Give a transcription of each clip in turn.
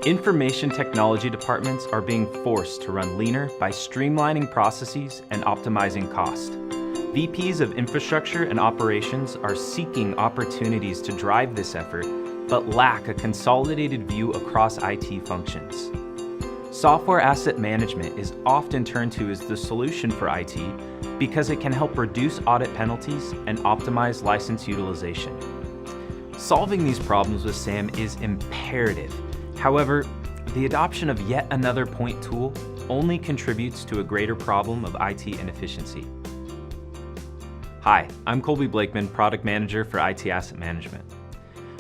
Information technology departments are being forced to run leaner by streamlining processes and optimizing cost. VPs of infrastructure and operations are seeking opportunities to drive this effort, but lack a consolidated view across IT functions. Software asset management is often turned to as the solution for IT because it can help reduce audit penalties and optimize license utilization. Solving these problems with SAM is imperative. However, the adoption of yet another point tool only contributes to a greater problem of IT inefficiency. Hi, I'm Colby Blakeman, Product Manager for IT Asset Management.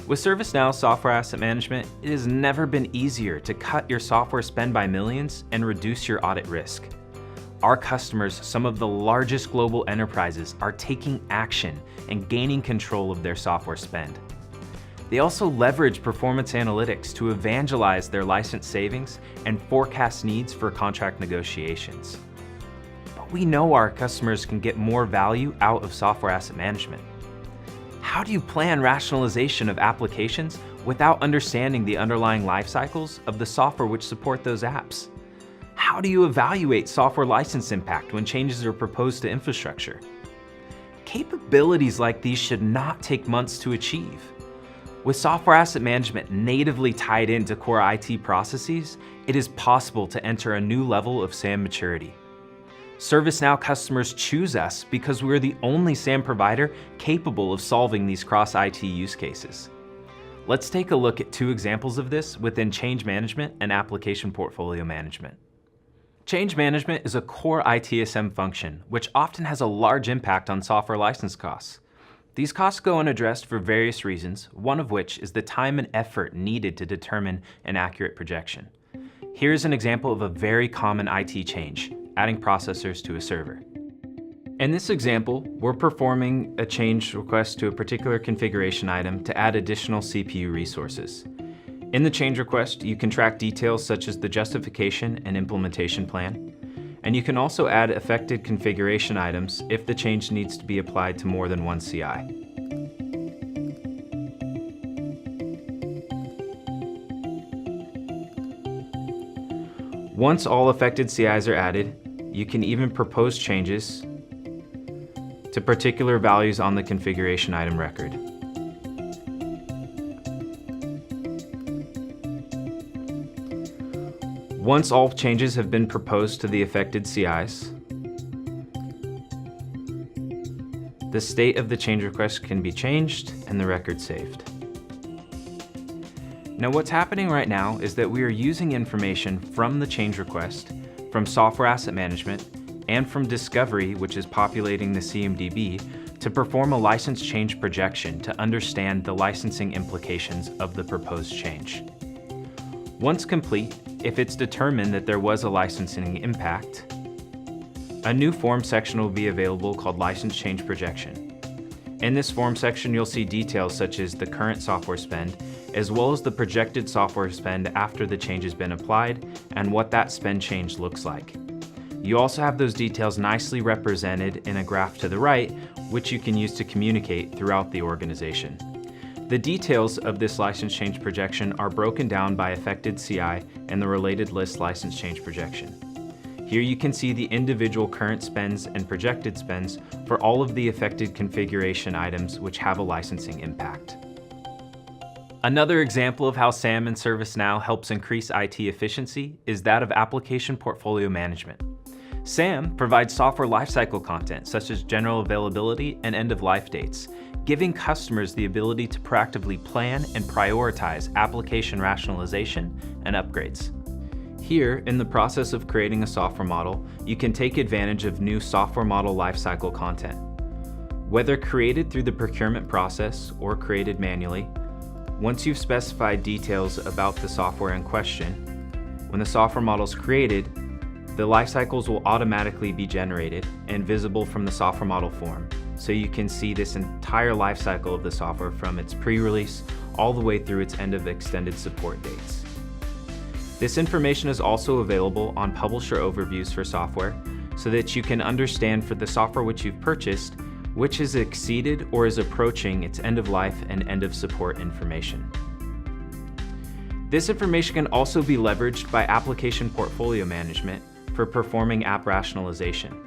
With ServiceNow Software Asset Management, it has never been easier to cut your software spend by millions and reduce your audit risk. Our customers, some of the largest global enterprises, are taking action and gaining control of their software spend. They also leverage performance analytics to evangelize their license savings and forecast needs for contract negotiations. But we know our customers can get more value out of software asset management. How do you plan rationalization of applications without understanding the underlying life cycles of the software which support those apps? How do you evaluate software license impact when changes are proposed to infrastructure? Capabilities like these should not take months to achieve. With software asset management natively tied into core IT processes, it is possible to enter a new level of SAM maturity. ServiceNow customers choose us because we're the only SAM provider capable of solving these cross-IT use cases. Let's take a look at two examples of this within change management and application portfolio management. Change management is a core ITSM function, which often has a large impact on software license costs. These costs go unaddressed for various reasons, one of which is the time and effort needed to determine an accurate projection. Here's an example of a very common IT change, adding processors to a server. In this example, we're performing a change request to a particular configuration item to add additional CPU resources. In the change request, you can track details such as the justification and implementation plan. And you can also add affected configuration items if the change needs to be applied to more than one CI. Once all affected CIs are added, you can even propose changes to particular values on the configuration item record. Once all changes have been proposed to the affected CIs, the state of the change request can be changed and the record saved. Now what's happening right now is that we are using information from the change request, from software asset management, and from discovery, which is populating the CMDB, to perform a license change projection to understand the licensing implications of the proposed change. Once complete, if it's determined that there was a licensing impact, a new form section will be available called License Change Projection. In this form section, you'll see details such as the current software spend, as well as the projected software spend after the change has been applied and what that spend change looks like. You also have those details nicely represented in a graph to the right, which you can use to communicate throughout the organization. The details of this license change projection are broken down by affected CI and the related list license change projection. Here you can see the individual current spends and projected spends for all of the affected configuration items which have a licensing impact. Another example of how SAM and ServiceNow helps increase IT efficiency is that of application portfolio management. SAM provides software lifecycle content such as general availability and end-of-life dates, giving customers the ability to proactively plan and prioritize application rationalization and upgrades. Here, in the process of creating a software model, you can take advantage of new software model lifecycle content. Whether created through the procurement process or created manually, once you've specified details about the software in question, when the software model is created, the lifecycles will automatically be generated and visible from the software model form, so you can see this entire lifecycle of the software from its pre-release all the way through its end of extended support dates. This information is also available on publisher overviews for software so that you can understand for the software which you've purchased which has exceeded or is approaching its end of life and end of support information. This information can also be leveraged by application portfolio management for performing app rationalization.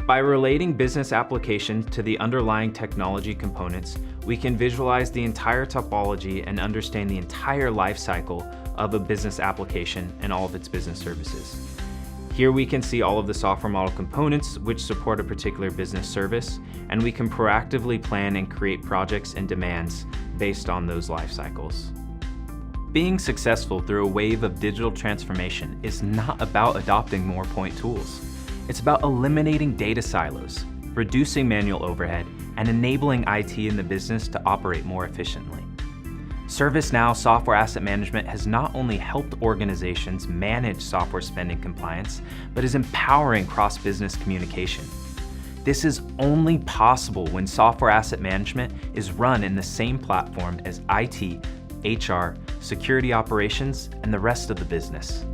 By relating business applications to the underlying technology components, we can visualize the entire topology and understand the entire lifecycle of a business application and all of its business services. Here we can see all of the software model components which support a particular business service, and we can proactively plan and create projects and demands based on those life cycles. Being successful through a wave of digital transformation is not about adopting more point tools. It's about eliminating data silos, reducing manual overhead, and enabling IT in the business to operate more efficiently. ServiceNow Software Asset Management has not only helped organizations manage software spending compliance, but is empowering cross-business communication. This is only possible when software asset management is run in the same platform as IT, HR, security operations, and the rest of the business.